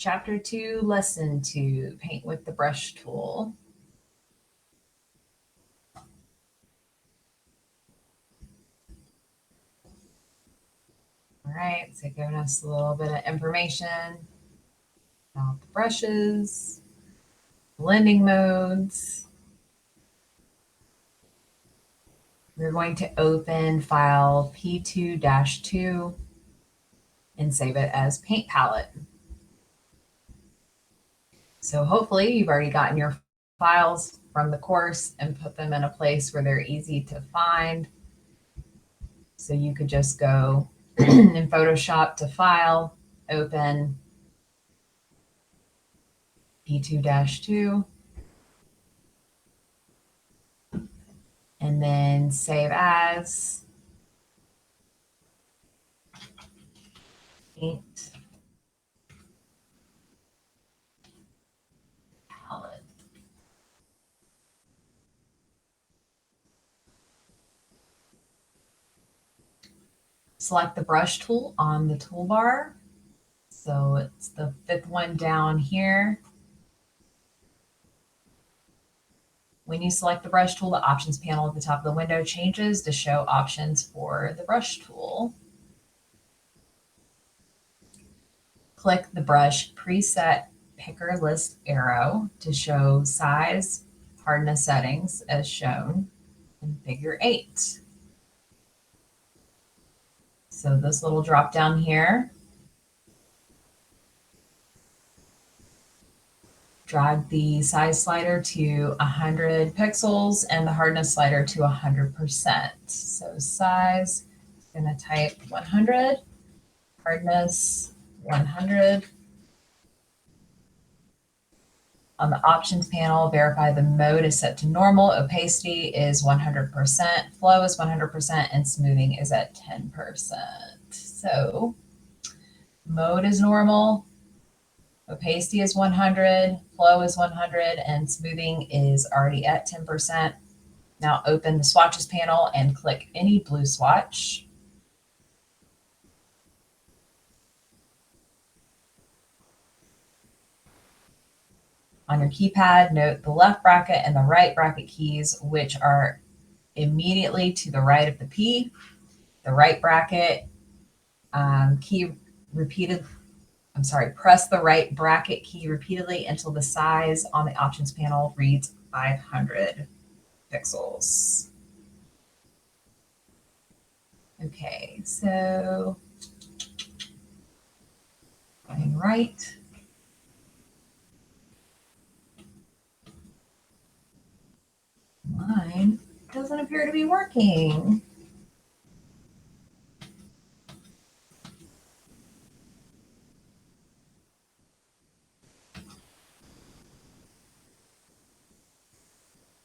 Chapter 2, Lesson 2, Paint with the Brush Tool. All right, so giving us a little bit of information about the brushes, blending modes. We're going to open file P2-2 and save it as Paint Palette. So hopefully you've already gotten your files from the course and put them in a place where they're easy to find. So you could just go in Photoshop to File, Open, P2-2, and then Save As, Paint Palette. Select the brush tool on the toolbar. So it's the fifth one down here. When you select the brush tool, the options panel at the top of the window changes to show options for the brush tool. Click the brush preset picker list arrow to show size, hardness settings as shown in Figure 8. So this little drop down here, drag the size slider to 100 pixels and the hardness slider to 100%. So size, I'm going to type 100, hardness 100. On the options panel, verify the mode is set to normal, opacity is 100%, flow is 100%, and smoothing is at 10%. So mode is normal, opacity is 100, flow is 100, and smoothing is already at 10%. Now open the swatches panel and click any blue swatch. On your keypad, note the left bracket and the right bracket keys, which are immediately to the right of the P. The right bracket press the right bracket key repeatedly until the size on the options panel reads 500 pixels. Okay, so going right. Mine doesn't appear to be working.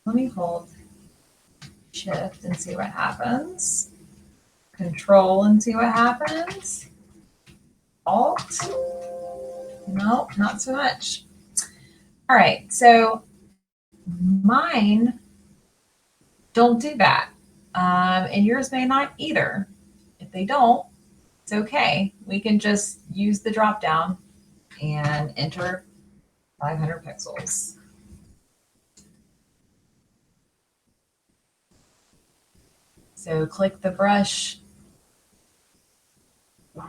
Let me hold Shift and see what happens. Control and see what happens. Alt. No, not so much. All right, so mine don't do that. And yours may not either. If they don't, it's okay. We can just use the drop down and enter 500 pixels. So click the brush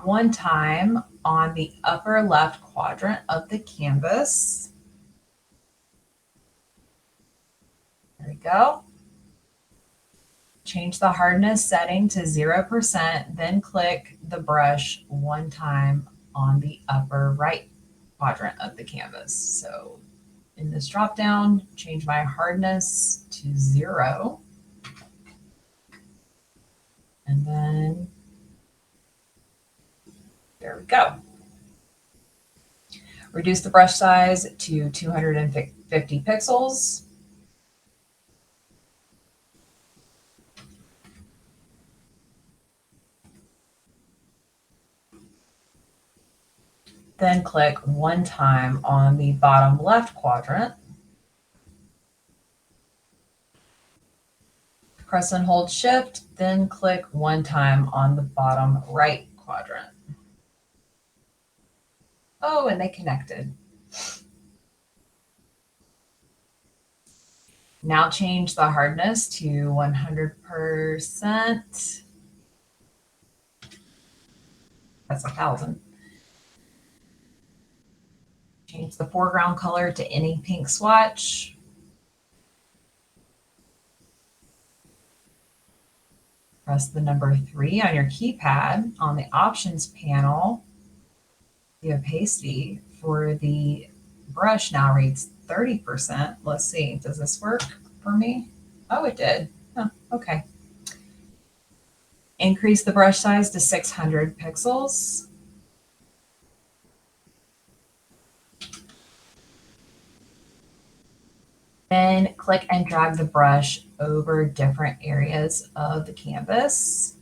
one time on the upper left quadrant of the canvas. There we go. Change the hardness setting to 0%, then click the brush one time on the upper right quadrant of the canvas. So in this drop down, change my hardness to 0. And then there we go. Reduce the brush size to 250 pixels. Then click one time on the bottom left quadrant. Press and hold Shift, then click one time on the bottom right quadrant. Oh, Oh, and they connected. Now change the hardness to 100%. That's 1,000. Change the foreground color to any pink swatch. Press the number 3 on your keypad. On the options panel, the opacity for the brush now reads 30%. Let's see, does this work for me? Oh, it did. Oh, okay. Increase the brush size to 600 pixels. Then click and drag the brush over different areas of the canvas.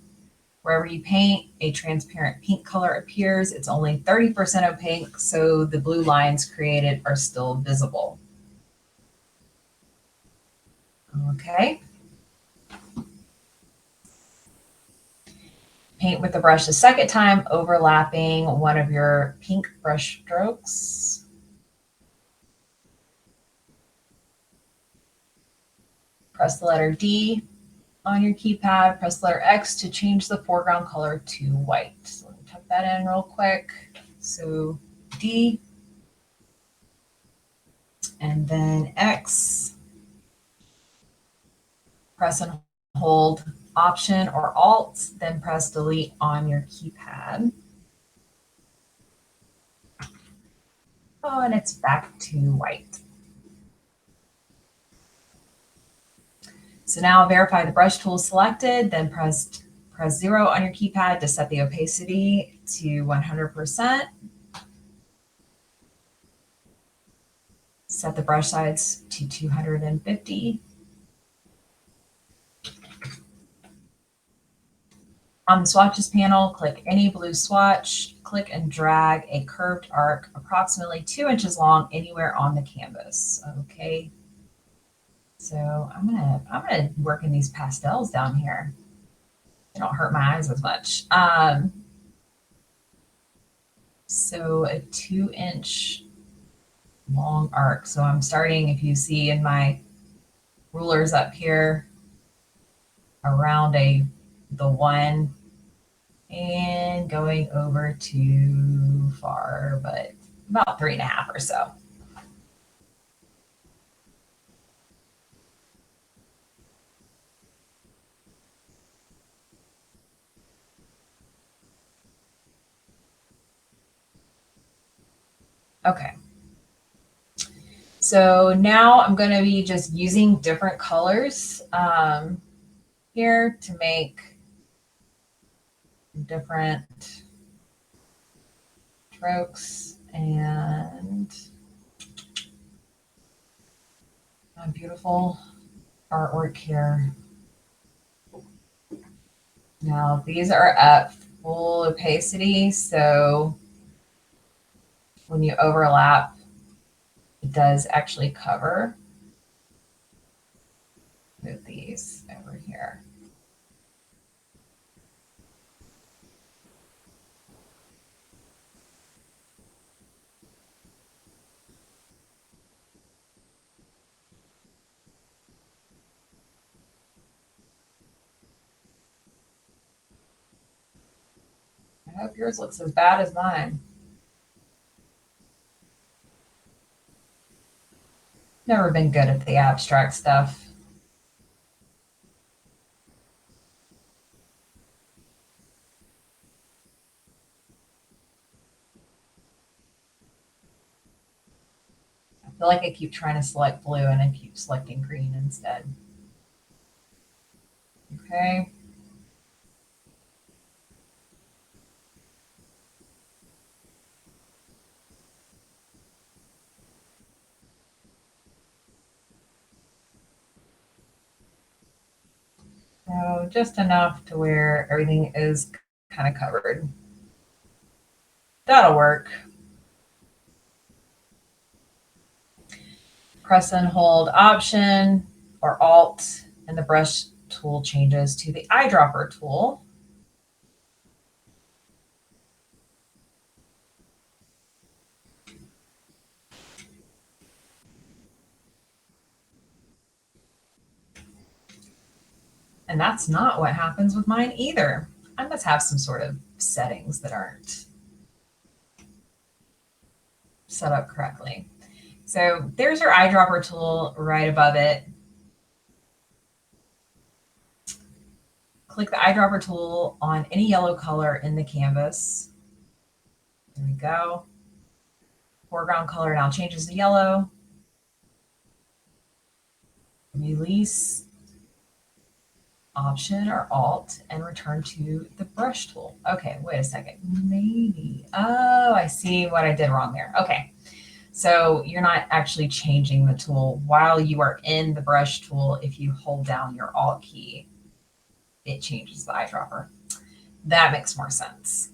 Wherever you paint, a transparent pink color appears. It's only 30% opaque, so the blue lines created are still visible. Okay. Paint with the brush a second time, overlapping one of your pink brush strokes. Press the letter D on your keypad, press the letter X to change the foreground color to white. So let me type that in real quick. So D, and then X. Press and hold Option or Alt, then press Delete on your keypad. Oh, and it's back to white. So now verify the brush tool selected, then press 0 on your keypad to set the opacity to 100%. Set the brush size to 250. On the swatches panel, click any blue swatch, click and drag a curved arc approximately 2 inches long anywhere on the canvas. Okay. So I'm gonna work in these pastels down here. They don't hurt my eyes as much. So a 2-inch long arc. So I'm starting, if you see in my rulers up here, around the 1 and going over too far, but about 3.5 or so. Okay. So now I'm going to be just using different colors here to make different strokes and my beautiful artwork here. Now these are at full opacity, so when you overlap, it does actually cover. Move these over here. I hope yours looks as bad as mine. Never been good at the abstract stuff. I feel like I keep trying to select blue and I keep selecting green instead. Okay. So just enough to where everything is kind of covered. That'll work. Press and hold Option or Alt, and the brush tool changes to the eyedropper tool. And that's not what happens with mine either. I must have some sort of settings that aren't set up correctly. So there's your eyedropper tool right above it. Click the eyedropper tool on any yellow color in the canvas. There we go. Foreground color now changes to yellow. Release Option or Alt and return to the brush tool. Okay, wait a second. Maybe. Oh, I see what I did wrong there. Okay. So you're not actually changing the tool while you are in the brush tool. If you hold down your Alt key, it changes the eyedropper. That makes more sense.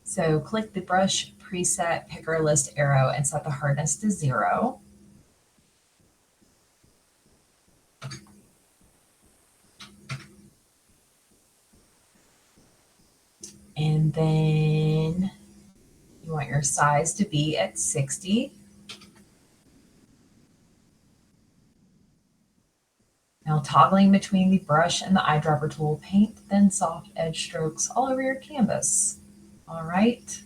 So click the brush preset picker list arrow and set the hardness to 0. And then you want your size to be at 60. Now toggling between the brush and the eyedropper tool, paint thin soft edge strokes all over your canvas. All right.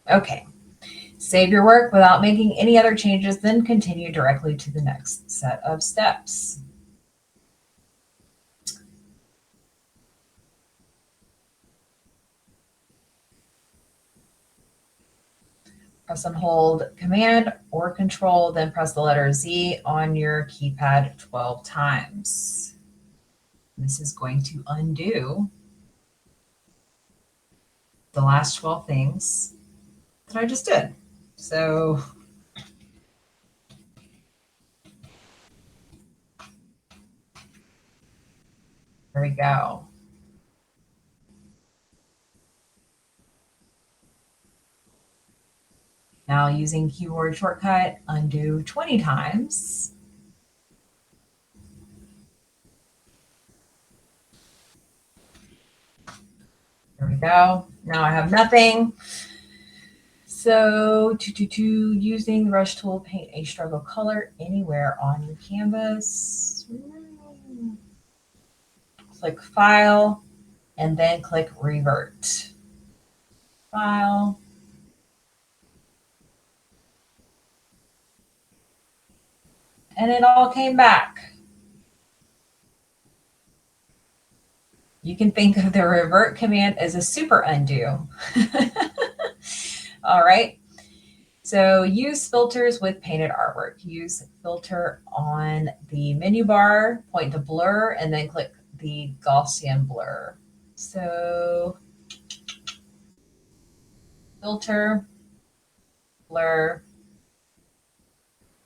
Okay. Save your work without making any other changes, then continue directly to the next set of steps. Press and hold Command or Control, then press the letter Z on your keypad 12 times. This is going to undo the last 12 things that I just did. So there we go. Now using keyboard shortcut, undo 20 times. There we go. Now I have nothing. So using the brush tool, paint a stroke of color anywhere on your canvas. Click File, and then click Revert. File. And it all came back. You can think of the revert command as a super undo. All right. So use filters with painted artwork. Use filter on the menu bar, point to blur, and then click the Gaussian blur. So filter, blur,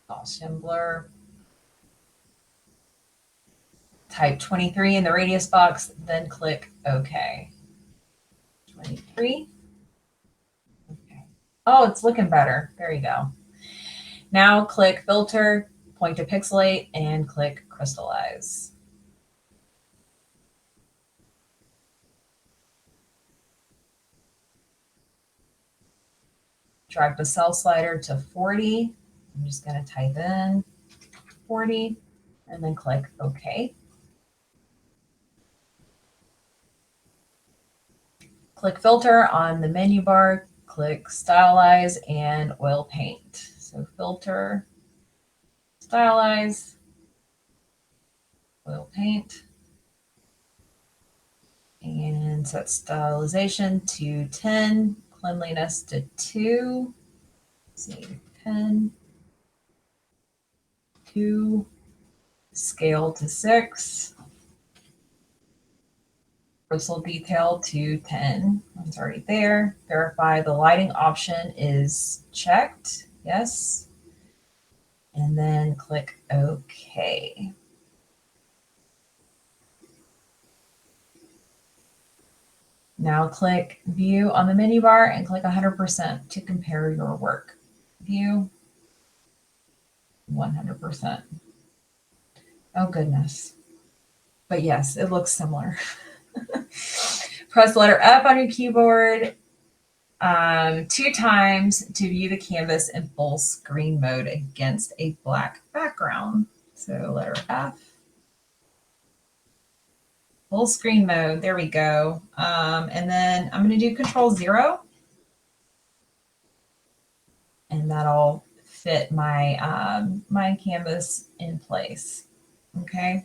Gaussian blur. Type 23 in the radius box, then click OK. 23. Okay. Oh, it's looking better. There you go. Now click Filter, point to Pixelate, and click Crystallize. Drag the cell slider to 40. I'm just going to type in 40 and then click OK. Click Filter on the menu bar, click Stylize and Oil Paint. So Filter, Stylize, Oil Paint, and set stylization to 10, cleanliness to 2. Let's see, 10. 2, scale to 6, bristle detail to 10. It's already there. Verify the lighting option is checked. Yes. And then click OK. Now click View on the menu bar and click 100% to compare your work. View 100%. Oh goodness. But yes, it looks similar. Press letter F on your keyboard 2 times to view the canvas in full screen mode against a black background. So letter F. Full screen mode. There we go. And then I'm going to do Control 0. And that'll fit my my canvas in place. Okay.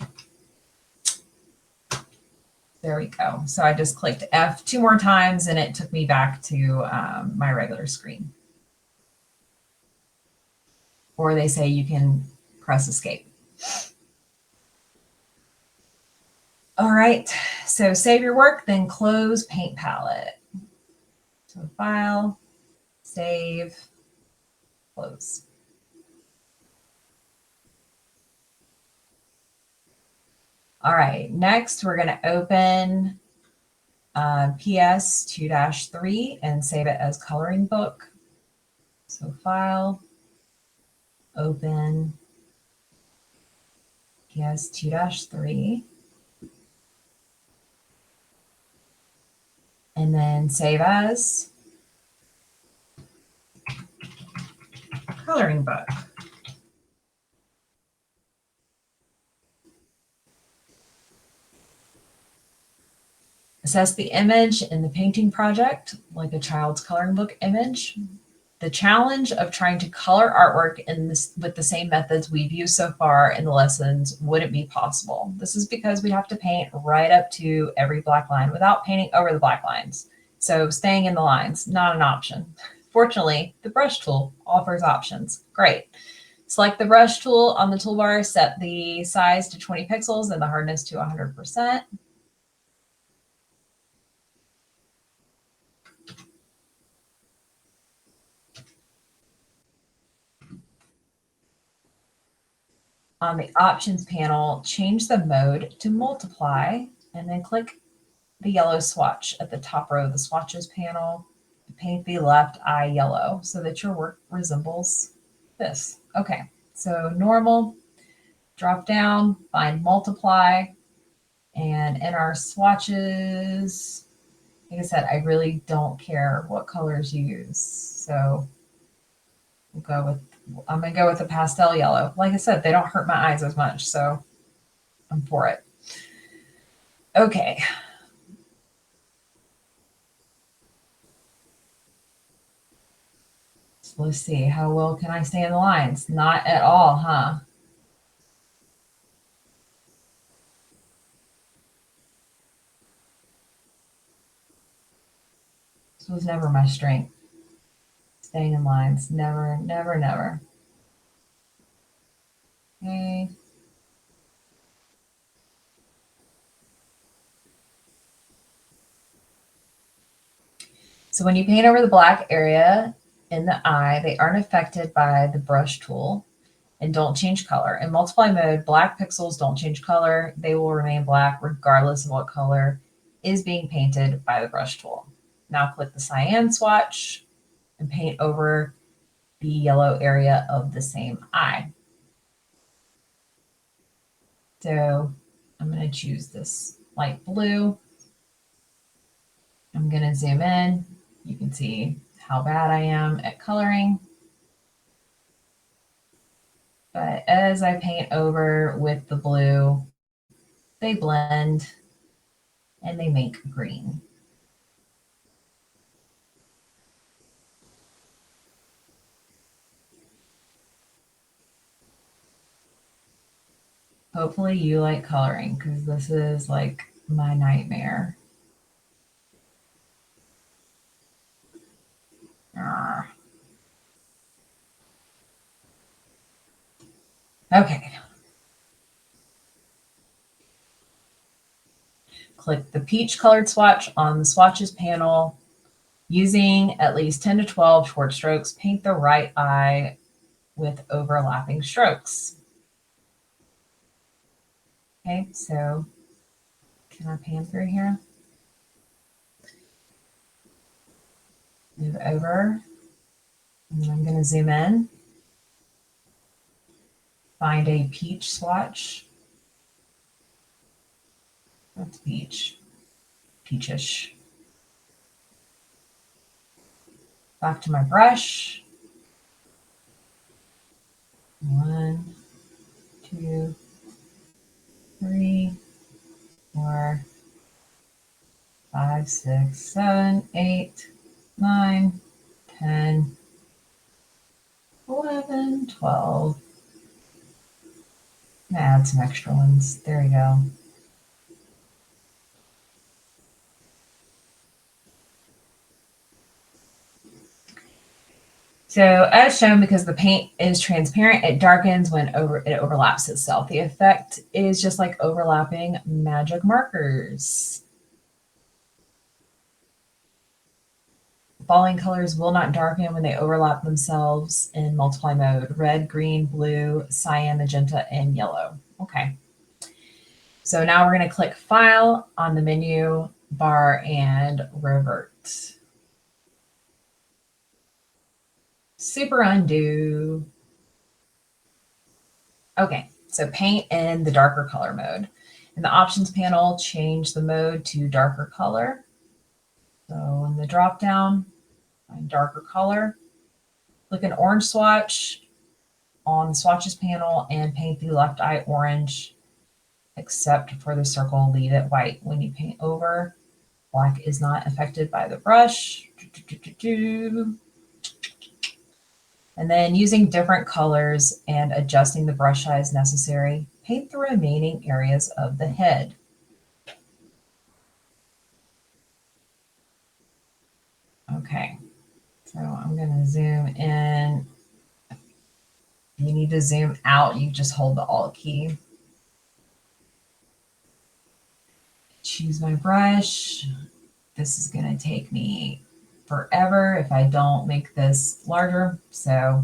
There we go. So I just clicked F 2 more times and it took me back to my regular screen. Or they say you can press escape. All right, so save your work, then close Paint Palette. So File, Save, Close. All right, next we're going to open PS 2-3 and save it as coloring book. So File, Open, PS 2-3. And then save as coloring book. Assess the image in the painting project like a child's coloring book image. The challenge of trying to color artwork in this with the same methods we've used so far in the lessons wouldn't be possible. This is because we have to paint right up to every black line without painting over the black lines. So staying in the lines, not an option. Fortunately, the brush tool offers options. Great. Select the brush tool on the toolbar, set the size to 20 pixels and the hardness to 100%. On the options panel, change the mode to multiply and then click the yellow swatch at the top row of the swatches panel. Paint the left eye yellow so that your work resembles this. Okay, so normal, drop down, find multiply, and in our swatches, like I said, I really don't care what colors you use. So I'm gonna go with the pastel yellow. Like I said, they don't hurt my eyes as much, so I'm for it. Okay. So let's see, how well can I stay in the lines? Not at all, huh? This was never my strength. Staying in lines. Never, never, never. Okay. So when you paint over the black area in the eye, they aren't affected by the brush tool and don't change color. In multiply mode, black pixels don't change color. They will remain black regardless of what color is being painted by the brush tool. Now click the cyan swatch and paint over the yellow area of the same eye. So I'm going to choose this light blue. I'm going to zoom in. You can see how bad I am at coloring. But as I paint over with the blue, they blend and they make green. Hopefully you like coloring because this is like my nightmare. Okay. Click the peach colored swatch on the swatches panel. Using at least 10 to 12 short strokes, paint the right eye with overlapping strokes. Okay, so can I pan through here? Move over. And then I'm going to zoom in. Find a peach swatch. That's peach. Peachish. Back to my brush. 1, 2, 3, 4, 5, 6, 7, 8, 9, 10, 11, 12. I'm gonna add some extra ones. There we go. So as shown, because the paint is transparent, it darkens when it overlaps itself. The effect is just like overlapping magic markers. Falling colors will not darken when they overlap themselves in multiply mode: red, green, blue, cyan, magenta, and yellow. Okay. So now we're going to click File on the menu bar and Revert. Super undo. Okay, so paint in the darker color mode. In the options panel, change the mode to darker color. So in the drop down, find darker color. Click an orange swatch on the swatches panel and paint the left eye orange, except for the circle, leave it white. When you paint over, black is not affected by the brush. And then using different colors and adjusting the brush size necessary, paint the remaining areas of the head. Okay, so I'm going to zoom in. If you need to zoom out, you just hold the Alt key. Choose my brush. This is going to take me forever if I don't make this larger. So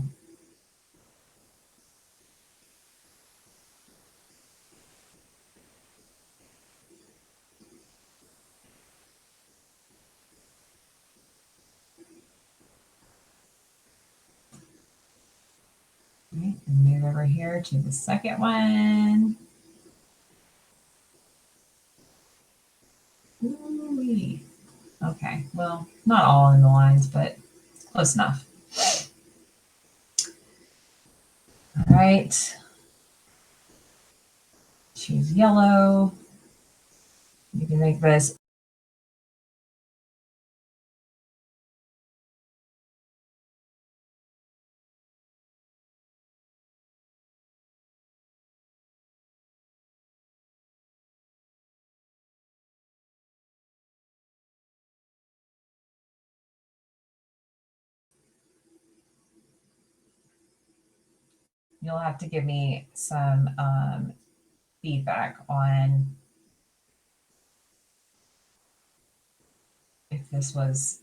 and move over here to the second one. Ooh-wee. Okay, well, not all in the lines, but close enough. All right. Choose yellow. You can make this. You'll have to give me some feedback on if this was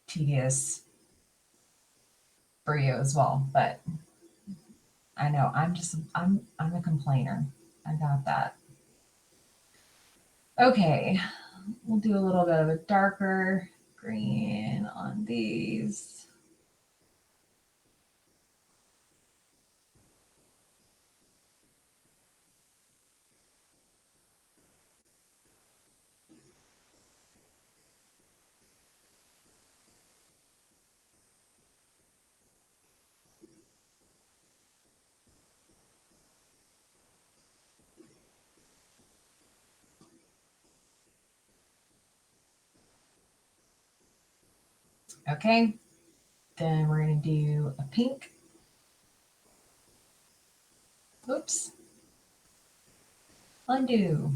tedious for you as well. But I know I'm a complainer. I got that. Okay, we'll do a little bit of a darker green on these. Okay, then we're going to do a pink. Oops. Undo.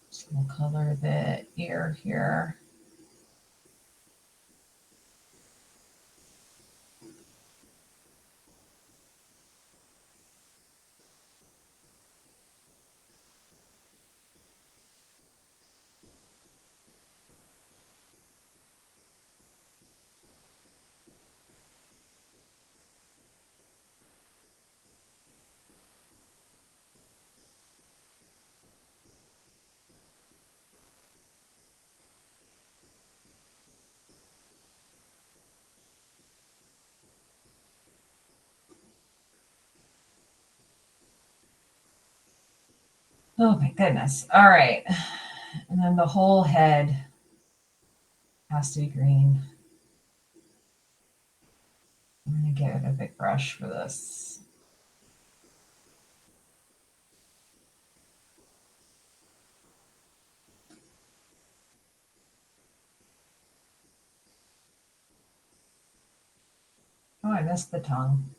So we'll color the ear here. Oh my goodness. All right. And then the whole head has to be green. I'm going to get a big brush for this. Oh, I missed the tongue.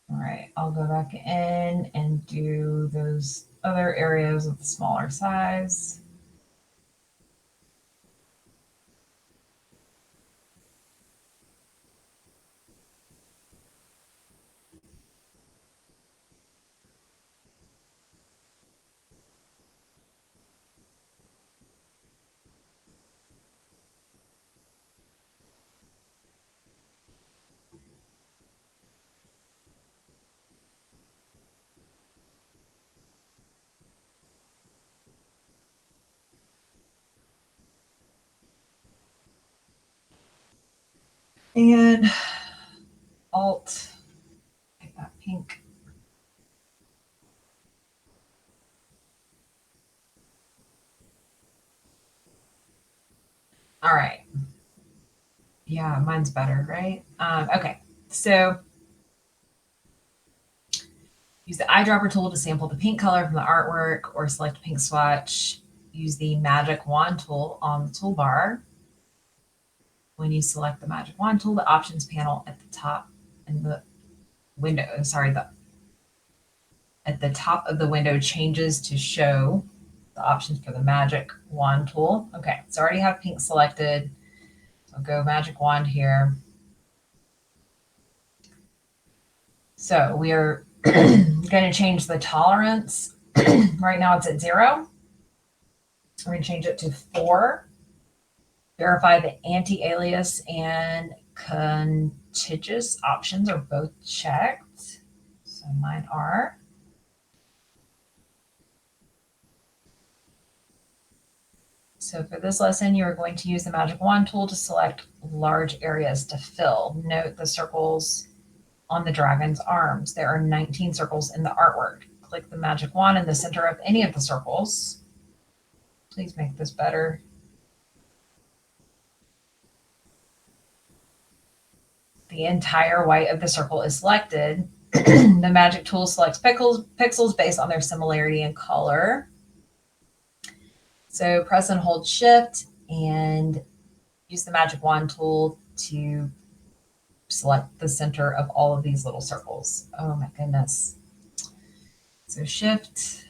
All right, I'll go back in and do those other areas with the smaller size. And Alt, get that pink. All right. Yeah, mine's better, right? Okay, so use the eyedropper tool to sample the pink color from the artwork or select a pink swatch. Use the magic wand tool on the toolbar. When you select the magic wand tool, the options panel at the top in the window, at the top of the window changes to show the options for the magic wand tool. Okay, so I already have pink selected. So I'll go magic wand here. So we are going to change the tolerance. Right now it's at 0. We're going to change it to 4. Verify the anti-alias and contiguous options are both checked. So mine are. So for this lesson, you are going to use the magic wand tool to select large areas to fill. Note the circles on the dragon's arms. There are 19 circles in the artwork. Click the magic wand in the center of any of the circles. Please make this better. The entire white of the circle is selected. The magic tool selects pixels based on their similarity in color. So press and hold Shift and use the magic wand tool to select the center of all of these little circles. Oh my goodness. So Shift.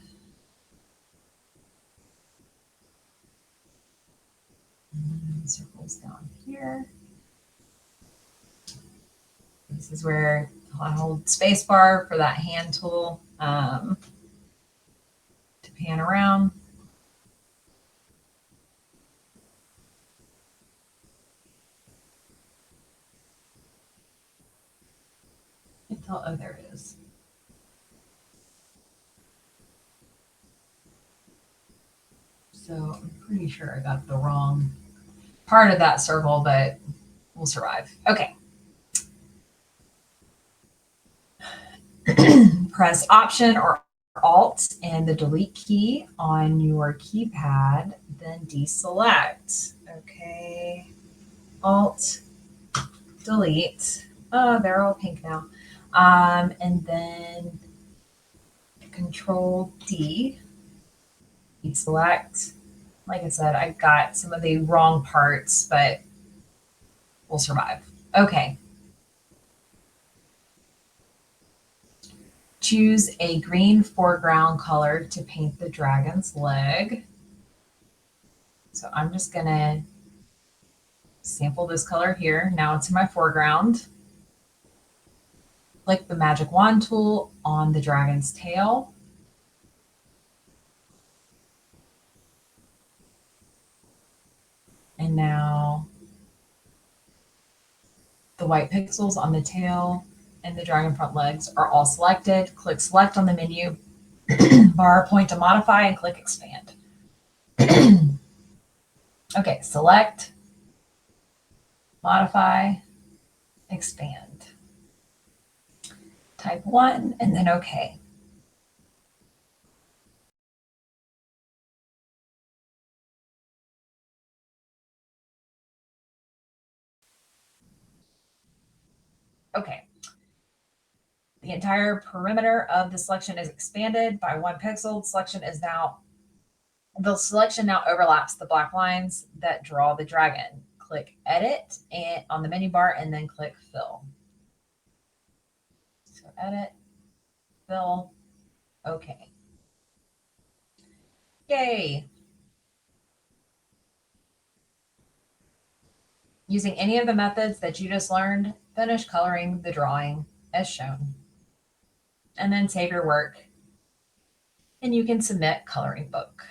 And circles down here. This is where I'll hold spacebar for that hand tool to pan around. Oh, there it is. So I'm pretty sure I got the wrong part of that circle, but we'll survive. Okay. Press Option or Alt and the Delete key on your keypad, then deselect. Okay. Alt, Delete. Oh, they're all pink now. And then Control D, deselect. Like I said, I got some of the wrong parts, but we'll survive. Okay. Choose a green foreground color to paint the dragon's leg. So I'm just gonna sample this color here. Now it's in my foreground. Click the magic wand tool on the dragon's tail. And now the white pixels on the tail and the dragon front legs are all selected. Click select on the menu bar, point to modify, and click expand. Okay, select, modify, expand. Type 1 and then OK. Okay. The entire perimeter of the selection is expanded by 1 pixel. The selection now overlaps the black lines that draw the dragon. Click Edit and on the menu bar and then click Fill. So Edit, Fill, OK. Yay! Using any of the methods that you just learned, finish coloring the drawing as shown. And then save your work and you can submit coloring book.